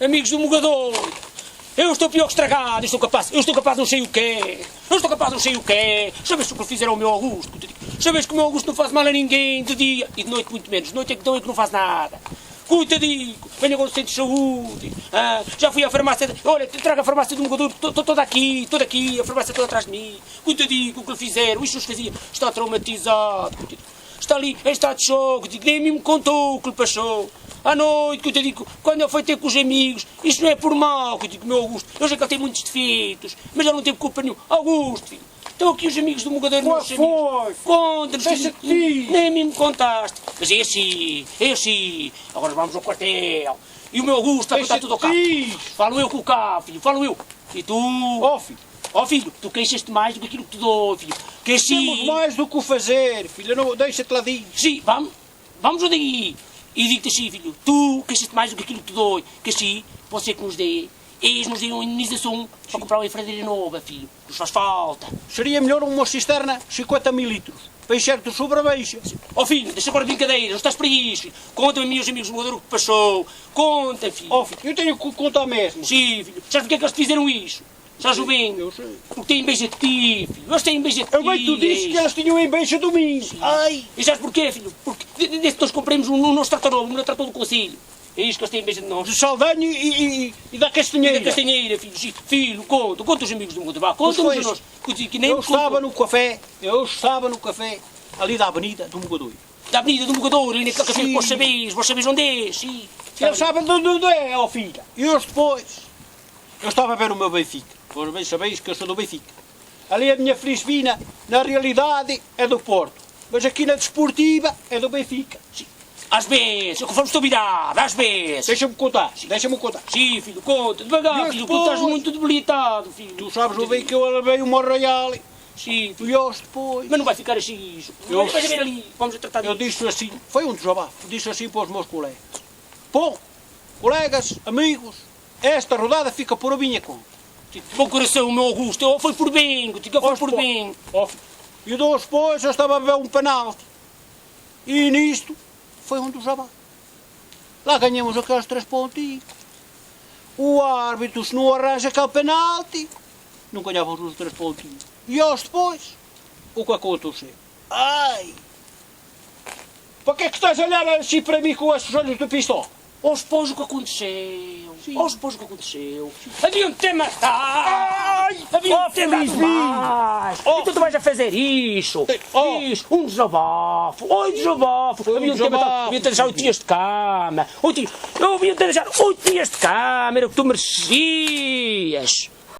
amigos do Mogador, eu estou pior que estragado, eu estou capaz de não sei o quê. Sabes o que fizeram ao meu Augusto? Sabes que o meu Augusto não faz mal a ninguém, de dia e de noite muito menos. De noite é que não faz nada. Coitadinho, venha com o centro de saúde. Já fui à farmácia, olha, traga a farmácia do Mogador, toda aqui, a farmácia toda atrás de mim. Coitadinho, o que lhe fizeram, isto nos fazia, está traumatizado, coitadinho. Está ali em estado de choque, nem me contou o que lhe passou. À noite, coitadinho, quando ele foi ter com os amigos, isto não é por mal, coitadinho, meu Augusto. Eu sei que ele tem muitos defeitos, mas ele não teve culpa nenhuma. Augusto, filho, estão aqui os amigos do Mogador, meus amigos. Conta-nos, nem me contaste. Mas é assim. Agora vamos ao quartel. E o meu Augusto está a contar tudo ao cabo. Falo eu com o cabo, filho, falo eu. E tu? Filho, tu queixas-te mais do que aquilo que te dou, filho. Que assim... Temos mais do que o fazer, filho, não, deixa-te lá disso. Sim, vamos daí. E digo-te assim, filho, tu queixas-te mais do que aquilo que te dou. Que assim, pode ser que nos dê. Eles nos deem uma indenização para comprar uma enfradeira nova, filho. Nos faz falta. Seria melhor uma cisterna 50 mil litros, para encher-te sobre a beixa. Filho, deixa agora de brincadeiras, não estás para isso. Conta-me a mim, os amigos do Mogador, o que passou. Conta, filho. Filho, eu tenho que contar mesmo. Sim, filho. Sabes porque é que eles te fizeram isso? Sabes o bem? Eu sei. Porque têm inveja de ti, filho. Eles têm inveja de ti. Eu bem tu disse que eles tinham inveja de mim. Ai. E sabes porquê, filho? Porque desde que nós compramos um nosso trator novo, um trator do Conselho. É isso que eles têm inveja de nós. De Saldanha e da Castanheira. E da Castanheira, filho. Sim. Filho, conta os amigos do Mogador. Vá, conta-nos a nós. Eu estava no café, ali da Avenida do Mogador. Da Avenida do Mogador, ali naquele café que vós sabes onde é, sim. Eles sabem de onde é, ó filha. E hoje depois, eu estava a ver o meu Benfica. Vós bem sabeis que eu sou do Benfica. Ali a minha Frisbina, na realidade, é do Porto. Mas aqui na desportiva, é do Benfica. Sim. Às vezes, conforme estou virado, às vezes. Deixa-me contar. Sim, filho, conta. Devagar, filho, tu estás muito debilitado, filho. Tu sabes o bem que eu levei o Monreal. Sim, filho. E hoje depois... Mas não vai ficar assim isso. Vais ver ali, vamos tratar disso. Eu disse assim, foi um desabafo, disse assim para os meus colegas. Bom, colegas, amigos, esta rodada fica por a minha conta. Bom coração, meu Augusto, foi por bem, foi por bem. E depois eu estava a ver um penalti. E nisto foi um desabafo. Lá ganhamos aqueles 3 pontinhos. O árbitro, se não arranja aquele penalti, não ganhávamos os 3 pontinhos. E hoje depois, o que aconteceu? Ai! Para que é que estás a olhar assim para mim com esses olhos de pistola? Hoje depois o que aconteceu? Hoje depois o que aconteceu? Havia um tema mais! Havia um tema mais! Então tu vais a fazer isso! Isso! Um desabafo! Havia um tema havia de deixar 8 dias de cama! Eu havia de deixar 8 dias de cama! Era o que tu merecias!